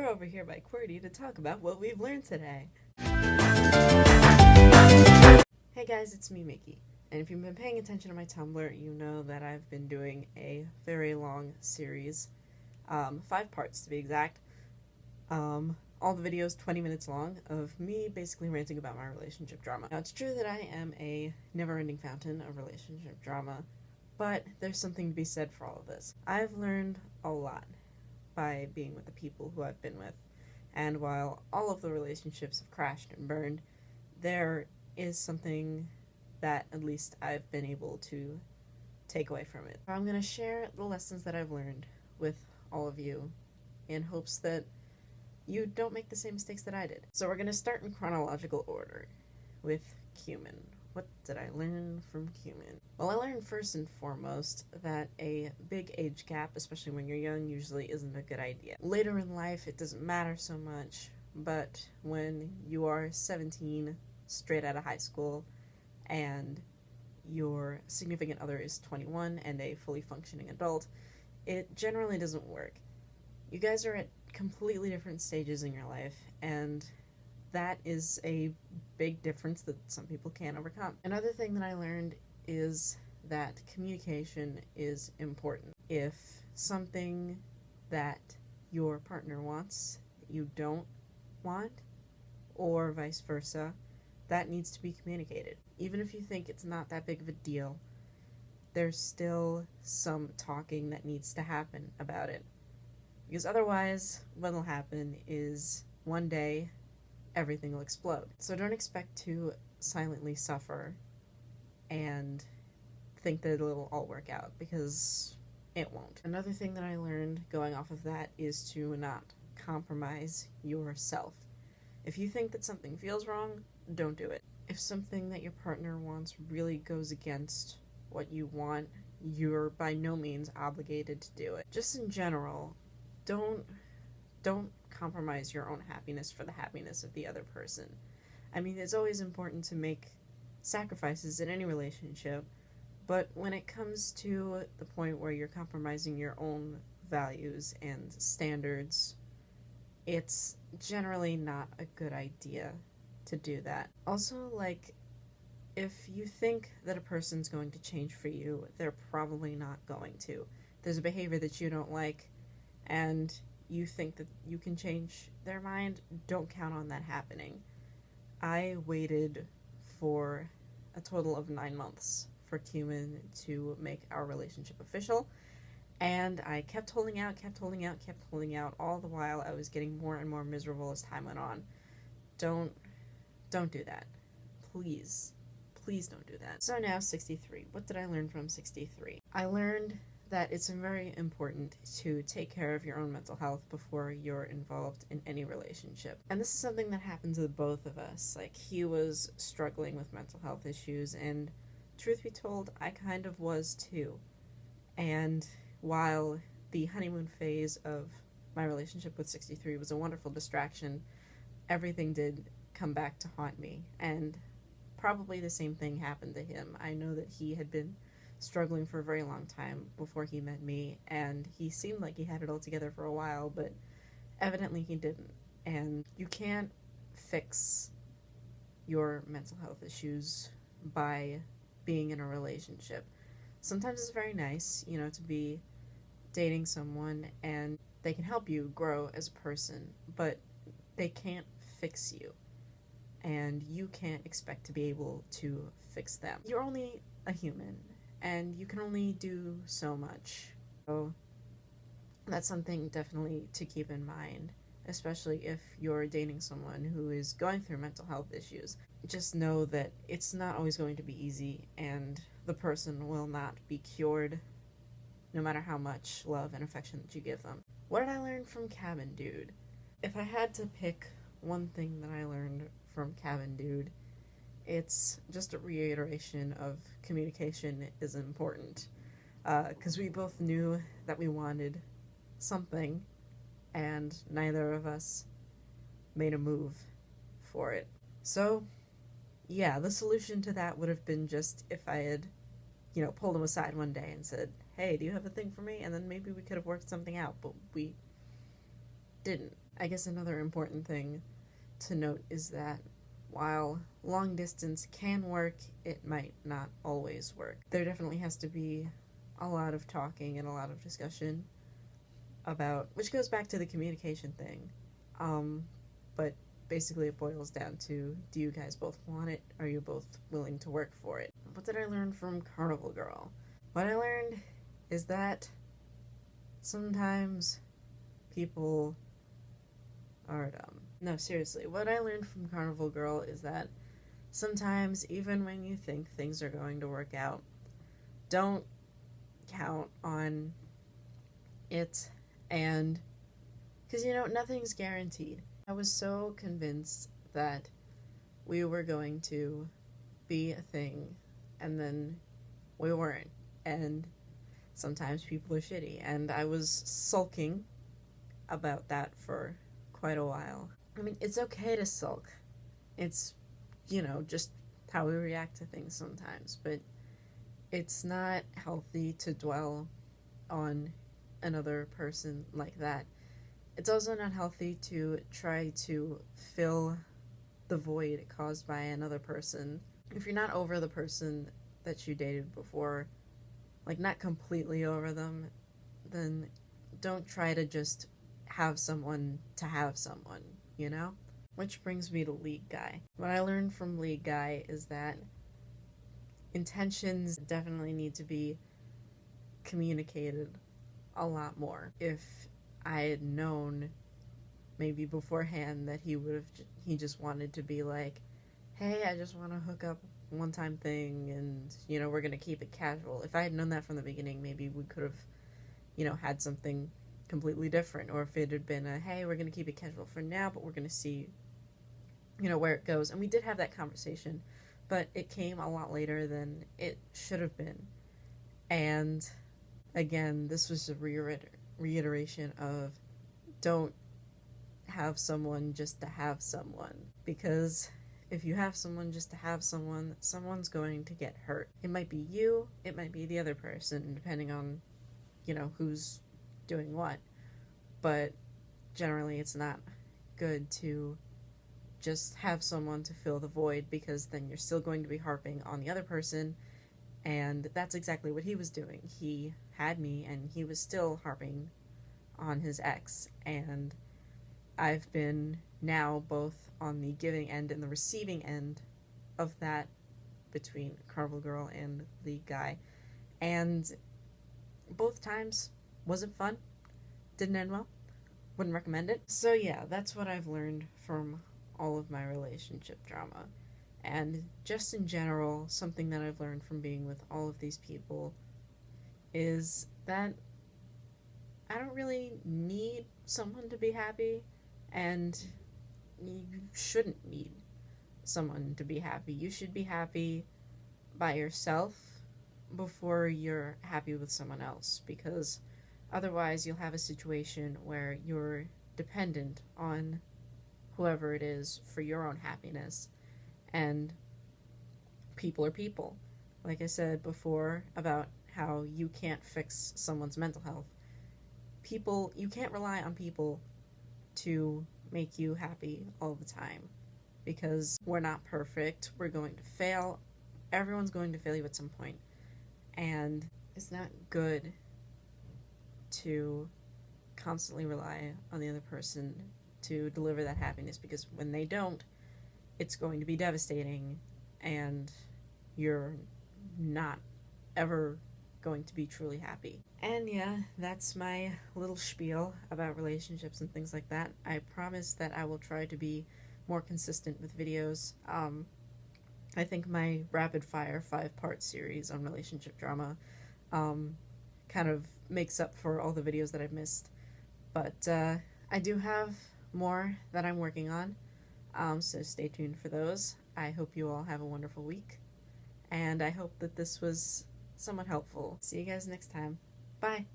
we're over here by QWERTY to talk about what we've learned today. Hey guys, it's me, Mickey. And if you've been paying attention to my Tumblr, you know that I've been doing a very long series, 5 parts to be exact. All the videos 20 minutes long of me basically ranting about my relationship drama. Now, it's true that I am a never-ending fountain of relationship drama, but there's something to be said for all of this. I've learned a lot by being with the people who I've been with, and while all of the relationships have crashed and burned, there is something that at least I've been able to take away from it. I'm going to share the lessons that I've learned with all of you in hopes that you don't make the same mistakes that I did. So we're going to start in chronological order with cumin. What did I learn from cumin? Well, I learned first and foremost that a big age gap, especially when you're young, usually isn't a good idea. Later in life, it doesn't matter so much, but when you are 17, straight out of high school, and your significant other is 21 and a fully functioning adult, it generally doesn't work. You guys are at completely different stages in your life, and that is a big difference that some people can't overcome. Another thing that I learned is that communication is important. If something that your partner wants that you don't want, or vice versa, that needs to be communicated. Even if you think it's not that big of a deal, there's still some talking that needs to happen about it. Because otherwise, what will happen is one day, everything will explode. So don't expect to silently suffer and think that it'll all work out, because it won't. Another thing that I learned going off of that is to not compromise yourself. If you think that something feels wrong, don't do it. If something that your partner wants really goes against what you want, you're by no means obligated to do it. Just in general, don't compromise your own happiness for the happiness of the other person. I mean, it's always important to make sacrifices in any relationship, but when it comes to the point where you're compromising your own values and standards, it's generally not a good idea to do that. Also, if you think that a person's going to change for you, they're probably not going to. There's a behavior that you don't like, and you think that you can change their mind, don't count on that happening. I waited for a total of 9 months for cumin to make our relationship official, and I kept holding out, all the while I was getting more and more miserable as time went on. Don't do that. Please don't do that. So now 63. What did I learn from 63? I learned that it's very important to take care of your own mental health before you're involved in any relationship. And this is something that happens with both of us. He was struggling with mental health issues, and truth be told, I kind of was too. And while the honeymoon phase of my relationship with 63 was a wonderful distraction, everything did come back to haunt me, and probably the same thing happened to him. I know that he had been struggling for a very long time before he met me, and he seemed like he had it all together for a while, but evidently he didn't. And you can't fix your mental health issues by being in a relationship. Sometimes it's very nice, to be dating someone and they can help you grow as a person, but they can't fix you, and you can't expect to be able to fix them. You're only a human, and you can only do so much. So that's something definitely to keep in mind, especially if you're dating someone who is going through mental health issues. Just know that it's not always going to be easy, and the person will not be cured, no matter how much love and affection that you give them. What did I learn from Cabin Dude? If I had to pick one thing that I learned from Cabin Dude, it's just a reiteration of communication is important. Because we both knew that we wanted something, and neither of us made a move for it. So, yeah, the solution to that would have been just if I had, pulled him aside one day and said, hey, do you have a thing for me? And then maybe we could have worked something out, but we didn't. I guess another important thing to note is that while long distance can work, it might not always work. There definitely has to be a lot of talking and a lot of discussion about, which goes back to the communication thing. But basically it boils down to, do you guys both want it? Are you both willing to work for it? What did I learn from Carnival Girl? What I learned is that sometimes people are dumb. No, seriously, what I learned from Carnival Girl is that sometimes, even when you think things are going to work out, don't count on it, and because, nothing's guaranteed. I was so convinced that we were going to be a thing, and then we weren't, and sometimes people are shitty, and I was sulking about that for quite a while. I mean, it's okay to sulk. It's, just how we react to things sometimes, but it's not healthy to dwell on another person like that. It's also not healthy to try to fill the void caused by another person. If you're not over the person that you dated before, like not completely over them, then don't try to just have someone to have someone, Which brings me to League Guy. What I learned from League Guy is that intentions definitely need to be communicated a lot more. If I had known maybe beforehand that he just wanted to be like, hey, I just want to hook up one-time thing and, we're going to keep it casual. If I had known that from the beginning, maybe we could have, had something completely different. Or if it had been a, hey, we're going to keep it casual for now, but we're going to see, where it goes. And we did have that conversation, but it came a lot later than it should have been. And again, this was a reiteration of don't have someone just to have someone, because if you have someone just to have someone, someone's going to get hurt. It might be you, it might be the other person, depending on, who's doing what. But generally it's not good to just have someone to fill the void, because then you're still going to be harping on the other person, and that's exactly what he was doing. He had me, and he was still harping on his ex, and I've been now both on the giving end and the receiving end of that between Carnival Girl and League Guy, and both times wasn't fun, didn't end well, wouldn't recommend it. So yeah, that's what I've learned from all of my relationship drama. And just in general, something that I've learned from being with all of these people is that I don't really need someone to be happy, and you shouldn't need someone to be happy. You should be happy by yourself before you're happy with someone else, because otherwise you'll have a situation where you're dependent on whoever it is for your own happiness. And people are people. Like I said before about how you can't fix someone's mental health. You can't rely on people to make you happy all the time, because we're not perfect. We're going to fail. Everyone's going to fail you at some point. And it's not good to constantly rely on the other person to deliver that happiness, because when they don't, it's going to be devastating, and you're not ever going to be truly happy. And yeah, that's my little spiel about relationships and things like that. I promise that I will try to be more consistent with videos. I think my rapid fire 5-part series on relationship drama kind of makes up for all the videos that I've missed. But I do have more that I'm working on, so stay tuned for those. I hope you all have a wonderful week, and I hope that this was somewhat helpful. See you guys next time. Bye!